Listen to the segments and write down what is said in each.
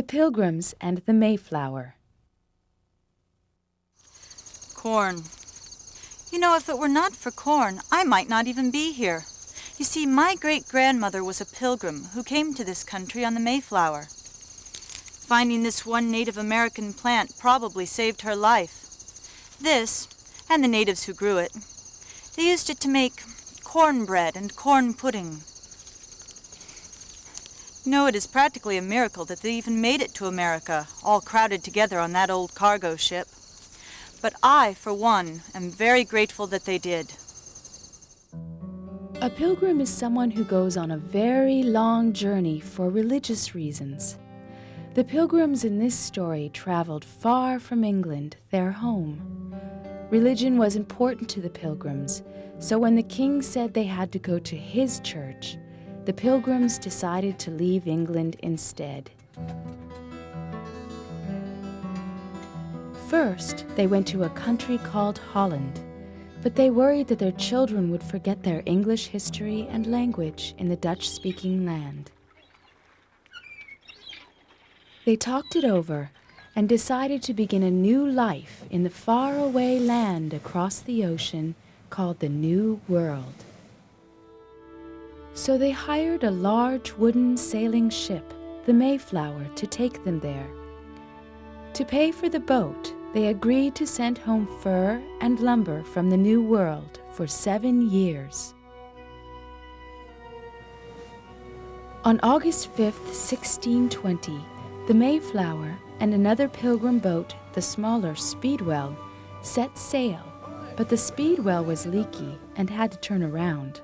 The Pilgrims and the Mayflower. Corn. You know, if it were not for corn, I might not even be here. You see, my great-grandmother was a pilgrim who came to this country on the Mayflower. Finding this one Native American plant probably saved her life. This, and the natives who grew it, they used it to make cornbread and corn pudding. No, it is practically a miracle that they even made it to America, all crowded together on that old cargo ship. But I, for one, am very grateful that they did. A pilgrim is someone who goes on a very long journey for religious reasons. The Pilgrims in this story traveled far from England, their home. Religion was important to the Pilgrims, so when the king said they had to go to his church, the Pilgrims decided to leave England instead. First, they went to a country called Holland, but they worried that their children would forget their English history and language in the Dutch-speaking land. They talked it over and decided to begin a new life in the faraway land across the ocean called the New World. So they hired a large wooden sailing ship, the Mayflower, to take them there. To pay for the boat, they agreed to send home fur and lumber from the New World for 7 years. On August 5th, 1620, the Mayflower and another pilgrim boat, the smaller Speedwell, set sail, but the Speedwell was leaky and had to turn around.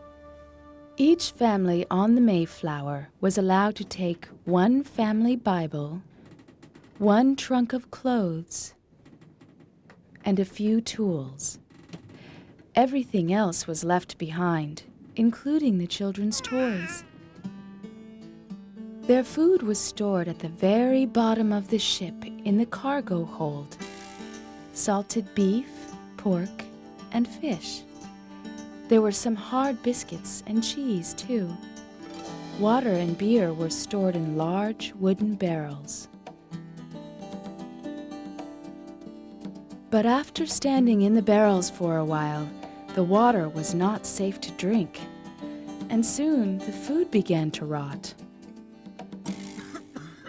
Each family on the Mayflower was allowed to take one family Bible, one trunk of clothes, and a few tools. Everything else was left behind, including the children's toys. Their food was stored at the very bottom of the ship in the cargo hold. Salted beef, pork, and fish. There were some hard biscuits and cheese, too. Water and beer were stored in large wooden barrels. But after standing in the barrels for a while, the water was not safe to drink, and soon the food began to rot.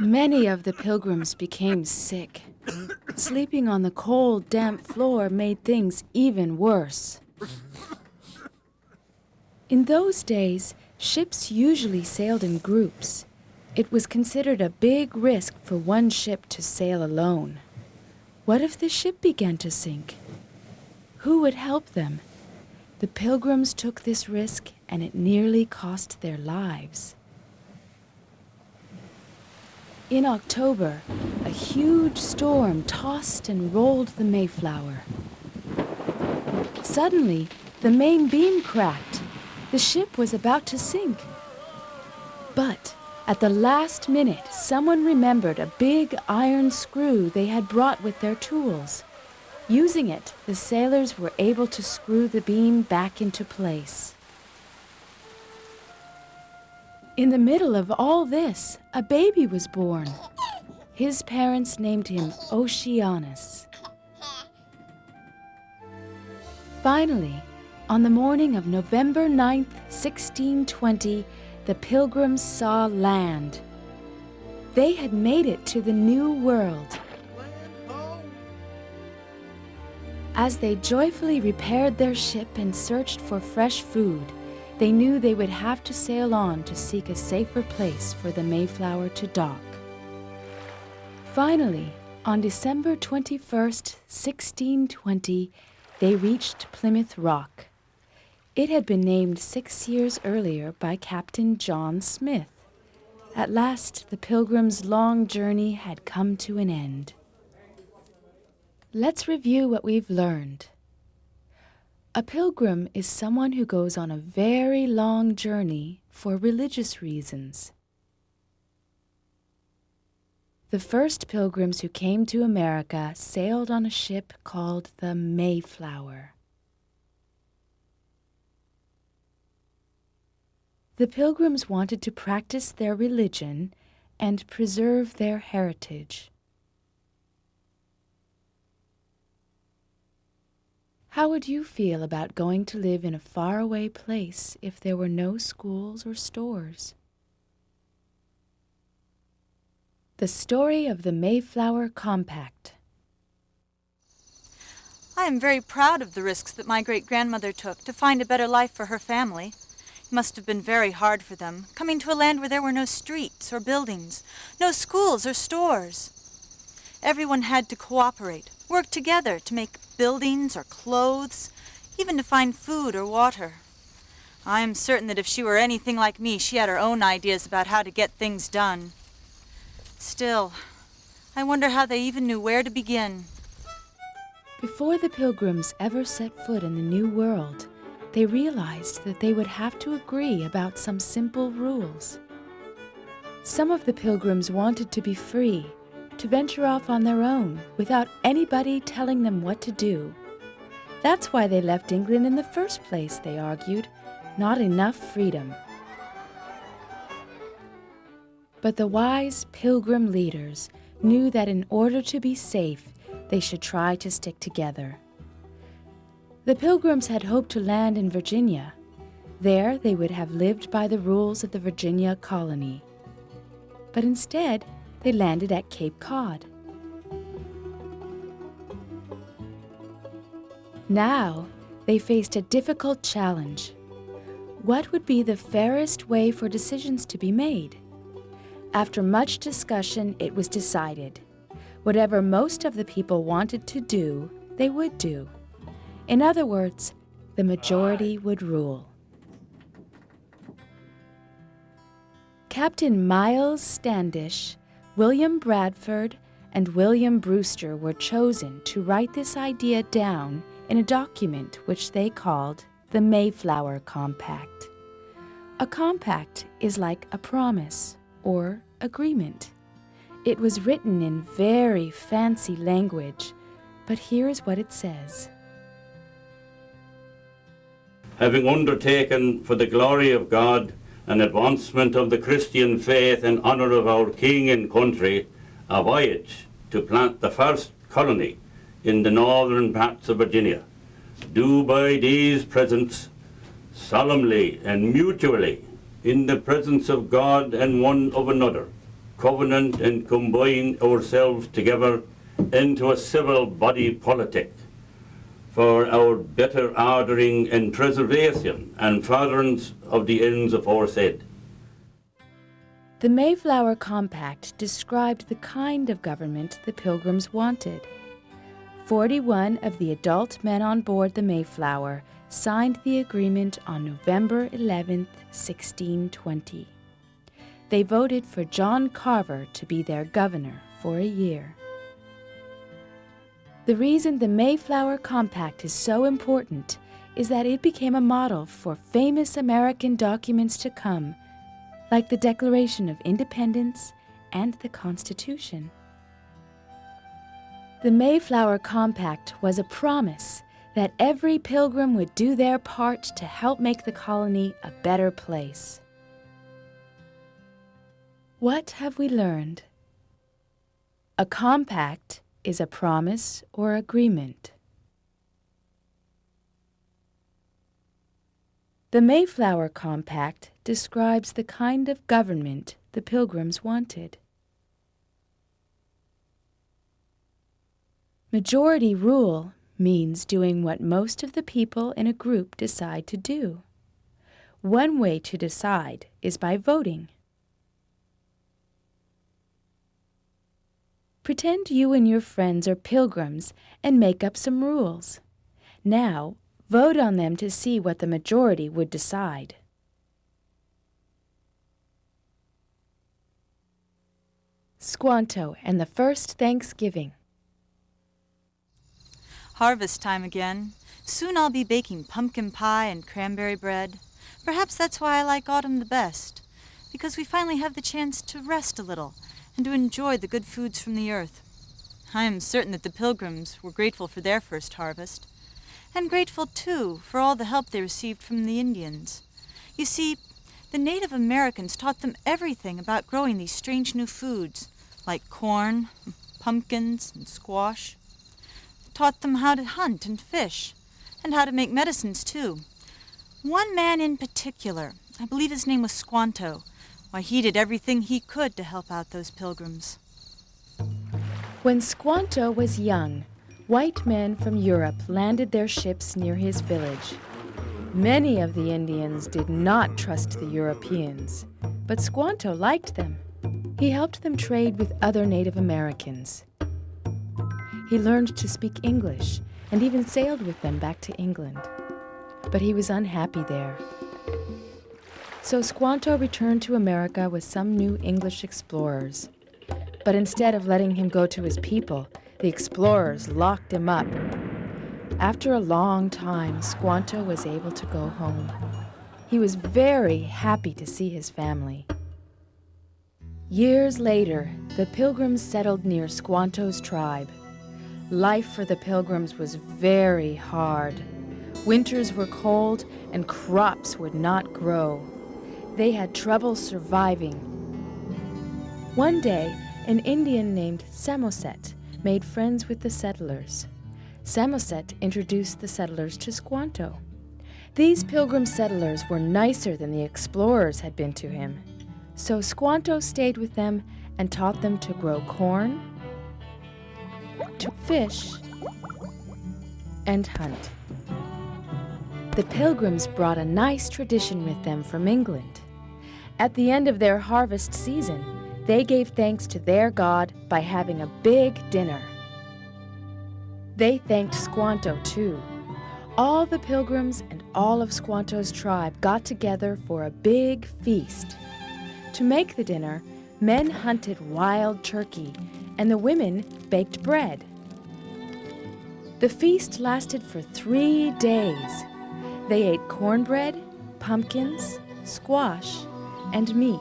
Many of the pilgrims became sick. Sleeping on the cold, damp floor made things even worse. In those days, ships usually sailed in groups. It was considered a big risk for one ship to sail alone. What if the ship began to sink? Who would help them? The Pilgrims took this risk, and it nearly cost their lives. In October, a huge storm tossed and rolled the Mayflower. Suddenly, the main beam cracked. The ship was about to sink. But at the last minute, someone remembered a big iron screw they had brought with their tools. Using it, the sailors were able to screw the beam back into place. In the middle of all this, a baby was born. His parents named him Oceanus. Finally, on the morning of November 9th, 1620, the Pilgrims saw land. They had made it to the New World. As they joyfully repaired their ship and searched for fresh food, they knew they would have to sail on to seek a safer place for the Mayflower to dock. Finally, on December 21st, 1620, they reached Plymouth Rock. It had been named 6 years earlier by Captain John Smith. At last, the Pilgrims' long journey had come to an end. Let's review what we've learned. A pilgrim is someone who goes on a very long journey for religious reasons. The first pilgrims who came to America sailed on a ship called the Mayflower. The Pilgrims wanted to practice their religion and preserve their heritage. How would you feel about going to live in a faraway place if there were no schools or stores? The story of the Mayflower Compact. I am very proud of the risks that my great-grandmother took to find a better life for her family. It must have been very hard for them, coming to a land where there were no streets or buildings, no schools or stores. Everyone had to cooperate, work together to make buildings or clothes, even to find food or water. I am certain that if she were anything like me, she had her own ideas about how to get things done. Still, I wonder how they even knew where to begin. Before the Pilgrims ever set foot in the New World, they realized that they would have to agree about some simple rules. Some of the Pilgrims wanted to be free, to venture off on their own without anybody telling them what to do. That's why they left England in the first place, they argued. Not enough freedom. But the wise Pilgrim leaders knew that in order to be safe, they should try to stick together. The Pilgrims had hoped to land in Virginia. There they would have lived by the rules of the Virginia colony. But instead, they landed at Cape Cod. Now, they faced a difficult challenge. What would be the fairest way for decisions to be made? After much discussion, it was decided. Whatever most of the people wanted to do, they would do. In other words, the majority would rule. Captain Miles Standish, William Bradford, and William Brewster were chosen to write this idea down in a document which they called the Mayflower Compact. A compact is like a promise or agreement. It was written in very fancy language, but here's what it says. Having undertaken for the glory of God and advancement of the Christian faith in honour of our King and country, a voyage to plant the first colony in the northern parts of Virginia, do by these presents solemnly and mutually in the presence of God and one of another, covenant and combine ourselves together into a civil body politic for our better ordering and preservation and furtherance of the ends aforesaid. The Mayflower Compact described the kind of government the Pilgrims wanted. 41 of the adult men on board the Mayflower signed the agreement on November 11, 1620. They voted for John Carver to be their governor for a year. The reason the Mayflower Compact is so important is that it became a model for famous American documents to come, like the Declaration of Independence and the Constitution. The Mayflower Compact was a promise that every Pilgrim would do their part to help make the colony a better place. What have we learned? A compact is a promise or agreement. The Mayflower Compact describes the kind of government the Pilgrims wanted. Majority rule means doing what most of the people in a group decide to do. One way to decide is by voting. Pretend you and your friends are Pilgrims and make up some rules. Now, vote on them to see what the majority would decide. Squanto and the First Thanksgiving. Harvest time again. Soon I'll be baking pumpkin pie and cranberry bread. Perhaps that's why I like autumn the best, because we finally have the chance to rest a little and to enjoy the good foods from the earth. I am certain that the Pilgrims were grateful for their first harvest, and grateful, too, for all the help they received from the Indians. You see, The Native Americans taught them everything about growing these strange new foods, like corn, pumpkins, and squash. Taught them how to hunt and fish, and how to make medicines, too. One man in particular, I believe his name was Squanto, why, he did everything he could to help out those Pilgrims. When Squanto was young, white men from Europe landed their ships near his village. Many of the Indians did not trust the Europeans, but Squanto liked them. He helped them trade with other Native Americans. He learned to speak English and even sailed with them back to England. But he was unhappy there. So Squanto returned to America with some new English explorers. But instead of letting him go to his people, the explorers locked him up. After a long time, Squanto was able to go home. He was very happy to see his family. Years later, the Pilgrims settled near Squanto's tribe. Life for the Pilgrims was very hard. Winters were cold and crops would not grow. They had trouble surviving. One day, an Indian named Samoset made friends with the settlers. Samoset introduced the settlers to Squanto. These Pilgrim settlers were nicer than the explorers had been to him. So Squanto stayed with them and taught them to grow corn, to fish, and hunt. The Pilgrims brought a nice tradition with them from England. At the end of their harvest season, they gave thanks to their God by having a big dinner. They thanked Squanto too. All the Pilgrims and all of Squanto's tribe got together for a big feast. To make the dinner, men hunted wild turkey and the women baked bread. The feast lasted for 3 days. They ate cornbread, pumpkins, squash, and meat,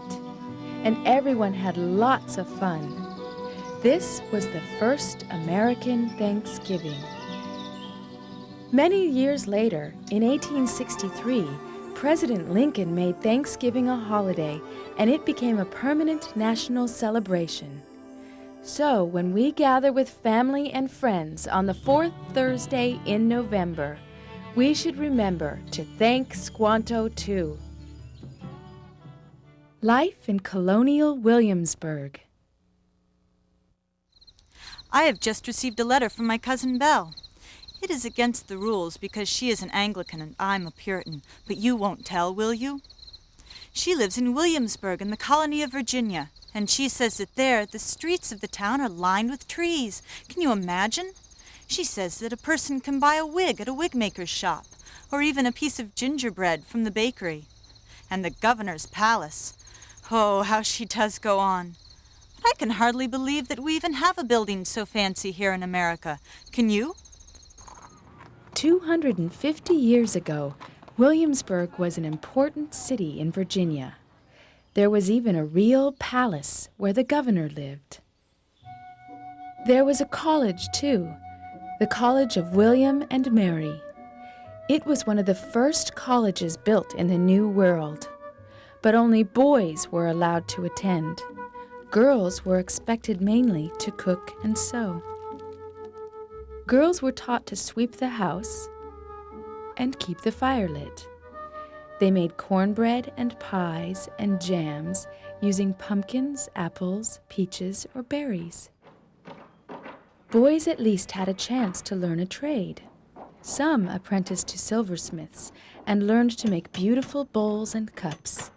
and everyone had lots of fun. This was the first American Thanksgiving. Many years later, in 1863, President Lincoln made Thanksgiving a holiday, and it became a permanent national celebration. So, when we gather with family and friends on the 4th Thursday in November, we should remember to thank Squanto too. Life in Colonial Williamsburg. I have just received a letter from my cousin Belle. It is against the rules because she is an Anglican and I'm a Puritan, but you won't tell, will you? She lives in Williamsburg in the colony of Virginia, and she says that there the streets of the town are lined with trees. Can you imagine? She says that a person can buy a wig at a wig-maker's shop, or even a piece of gingerbread from the bakery. And the governor's palace. Oh, how she does go on. But I can hardly believe that we even have a building so fancy here in America. Can you? 250 years ago, Williamsburg was an important city in Virginia. There was even a real palace where the governor lived. There was a college, too, the College of William and Mary. It was one of the first colleges built in the New World. But only boys were allowed to attend. Girls were expected mainly to cook and sew. Girls were taught to sweep the house and keep the fire lit. They made cornbread and pies and jams using pumpkins, apples, peaches, or berries. Boys at least had a chance to learn a trade. Some apprenticed to silversmiths and learned to make beautiful bowls and cups.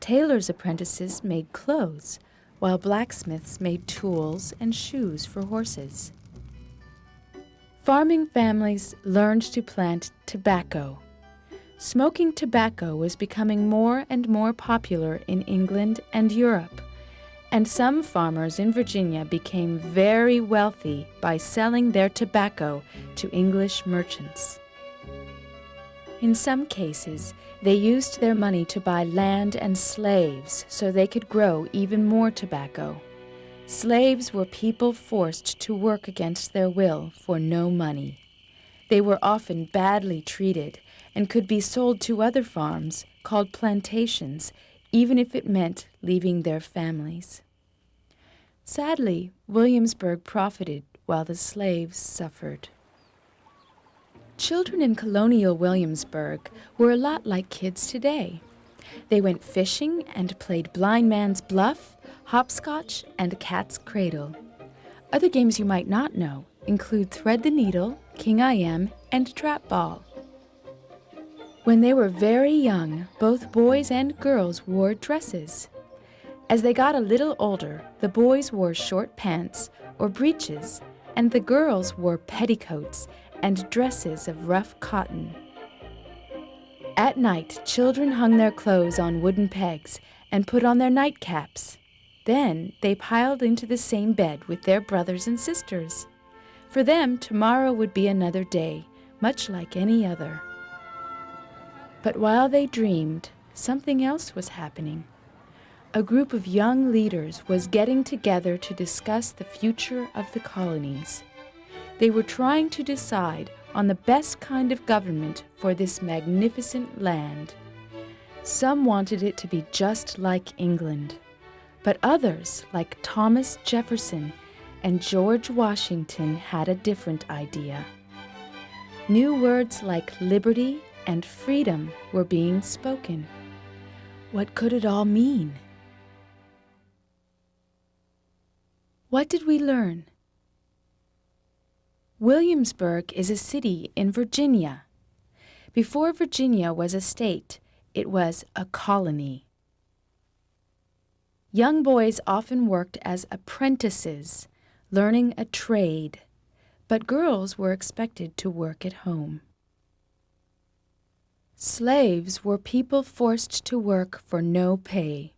Tailors' apprentices made clothes, while blacksmiths made tools and shoes for horses. Farming families learned to plant tobacco. Smoking tobacco was becoming more and more popular in England and Europe, and some farmers in Virginia became very wealthy by selling their tobacco to English merchants. In some cases, they used their money to buy land and slaves so they could grow even more tobacco. Slaves were people forced to work against their will for no money. They were often badly treated, and could be sold to other farms called plantations, even if it meant leaving their families. Sadly, Williamsburg profited while the slaves suffered. Children in colonial Williamsburg were a lot like kids today. They went fishing and played blind man's bluff, hopscotch, and cat's cradle. Other games you might not know include thread the needle, king I am, and trap ball. When they were very young, both boys and girls wore dresses. As they got a little older, the boys wore short pants or breeches, and the girls wore petticoats and dresses of rough cotton. At night, children hung their clothes on wooden pegs and put on their nightcaps. Then they piled into the same bed with their brothers and sisters. For them, tomorrow would be another day, much like any other. But while they dreamed, something else was happening. A group of young leaders was getting together to discuss the future of the colonies. They were trying to decide on the best kind of government for this magnificent land. Some wanted it to be just like England, but others, like Thomas Jefferson and George Washington, had a different idea. New words like liberty and freedom were being spoken. What could it all mean? What did we learn? Williamsburg is a city in Virginia. Before Virginia was a state, it was a colony. Young boys often worked as apprentices, learning a trade, but girls were expected to work at home. Slaves were people forced to work for no pay.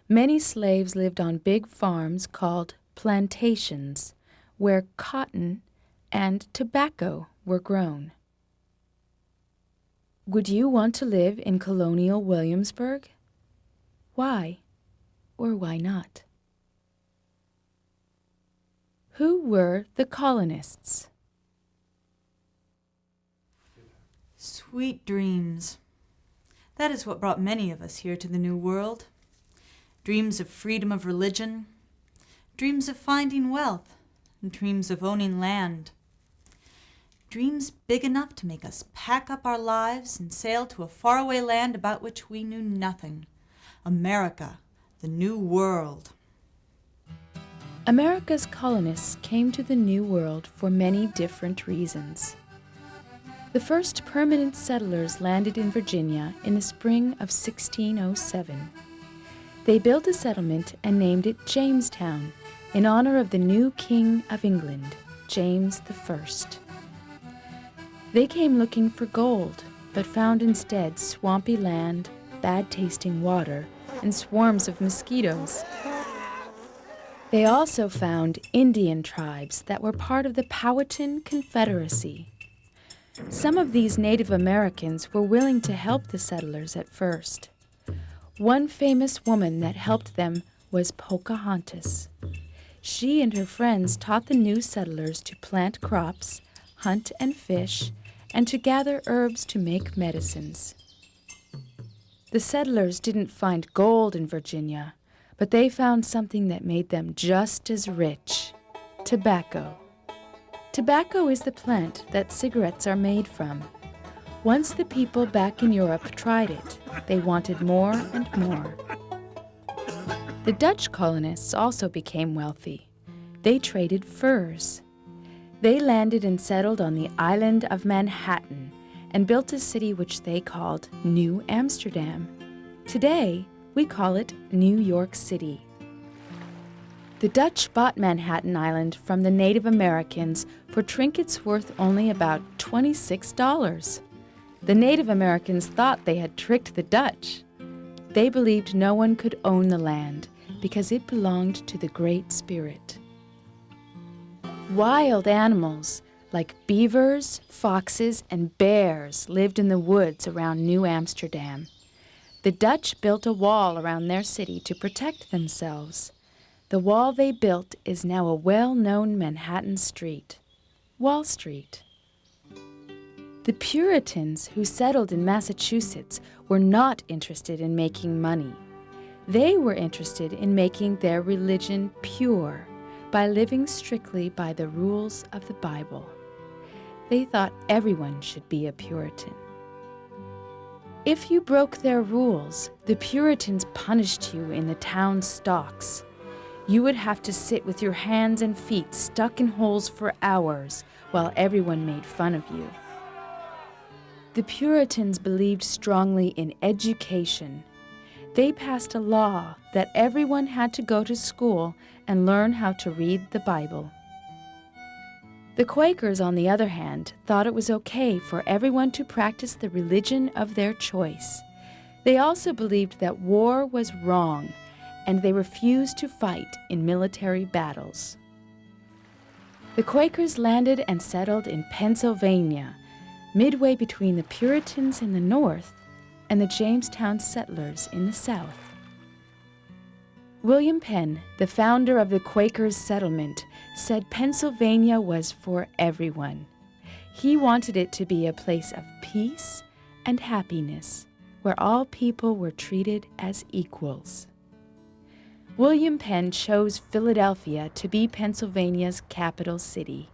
Many slaves lived on big farms called plantations, where cotton and tobacco were grown. Would you want to live in colonial Williamsburg? Why or why not? Who were the colonists? Sweet dreams. That is what brought many of us here to the New World. Dreams of freedom of religion, dreams of finding wealth, and dreams of owning land. Dreams big enough to make us pack up our lives and sail to a faraway land about which we knew nothing. America, the New World. America's colonists came to the New World for many different reasons. The first permanent settlers landed in Virginia in the spring of 1607. They built a settlement and named it Jamestown in honor of the new King of England, James I. They came looking for gold, but found instead swampy land, bad-tasting water, and swarms of mosquitoes. They also found Indian tribes that were part of the Powhatan Confederacy. Some of these Native Americans were willing to help the settlers at first. One famous woman that helped them was Pocahontas. She and her friends taught the new settlers to plant crops, hunt and fish, and to gather herbs to make medicines. The settlers didn't find gold in Virginia, but they found something that made them just as rich: tobacco. Tobacco is the plant that cigarettes are made from. Once the people back in Europe tried it, they wanted more and more. The Dutch colonists also became wealthy. They traded furs. They landed and settled on the island of Manhattan and built a city which they called New Amsterdam. Today, we call it New York City. The Dutch bought Manhattan Island from the Native Americans for trinkets worth only about $26. The Native Americans thought they had tricked the Dutch. They believed no one could own the land because it belonged to the Great Spirit. Wild animals like beavers, foxes, and bears lived in the woods around New Amsterdam. The Dutch built a wall around their city to protect themselves. The wall they built is now a well-known Manhattan street, Wall Street. The The Puritans who settled in Massachusetts were not interested in making money. They were interested in making their religion pure by living strictly by the rules of the Bible. They thought everyone should be a Puritan. If you broke their rules, the Puritans punished you in the town stocks. You would have to sit with your hands and feet stuck in holes for hours while everyone made fun of you. The Puritans believed strongly in education. They passed a law that everyone had to go to school and learn how to read the Bible. The Quakers, on the other hand, thought it was okay for everyone to practice the religion of their choice. They also believed that war was wrong, and they refused to fight in military battles. The Quakers landed and settled in Pennsylvania, midway between the Puritans in the north and the Jamestown settlers in the south. William Penn, the founder of the Quakers' settlement, said Pennsylvania was for everyone. He wanted it to be a place of peace and happiness, where all people were treated as equals. William Penn chose Philadelphia to be Pennsylvania's capital city.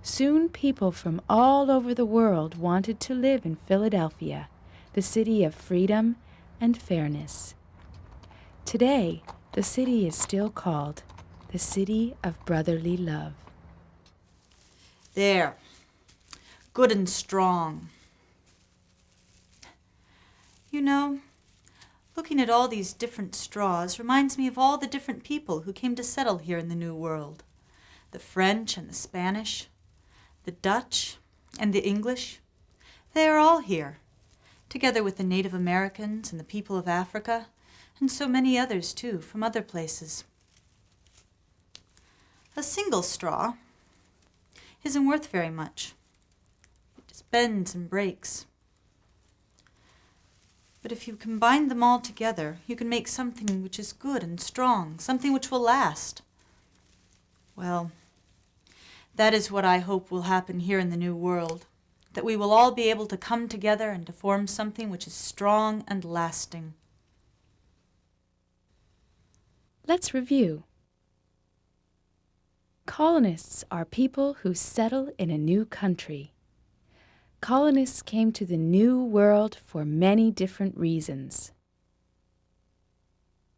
Soon people from all over the world wanted to live in Philadelphia, the city of freedom and fairness. Today, the city is still called the City of Brotherly Love. There. Good and strong. You know, looking at all these different straws reminds me of all the different people who came to settle here in the New World. The French and the Spanish, the Dutch and the English. They are all here, together with the Native Americans and the people of Africa, and so many others, too, from other places. A single straw isn't worth very much. It just bends and breaks. But if you combine them all together, you can make something which is good and strong, something which will last. Well, that is what I hope will happen here in the New World, that we will all be able to come together and to form something which is strong and lasting. Let's review. Colonists are people who settle in a new country. Colonists came to the New World for many different reasons.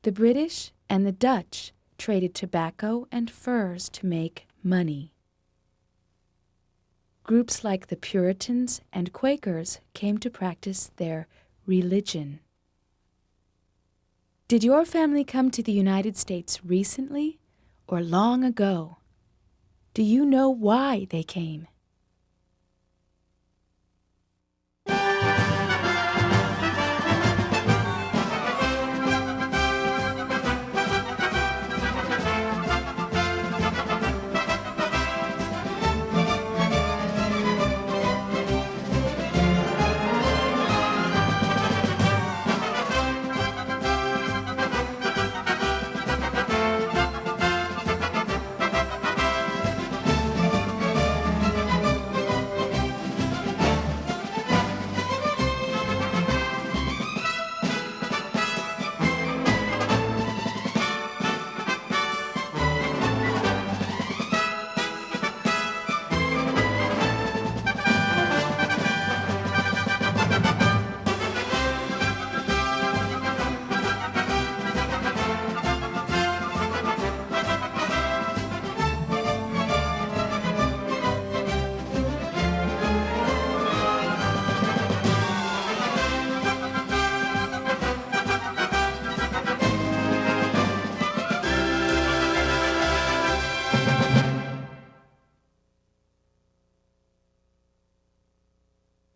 The British and the Dutch traded tobacco and furs to make money. Groups like the Puritans and Quakers came to practice their religion. Did your family come to the United States recently or long ago? Do you know why they came?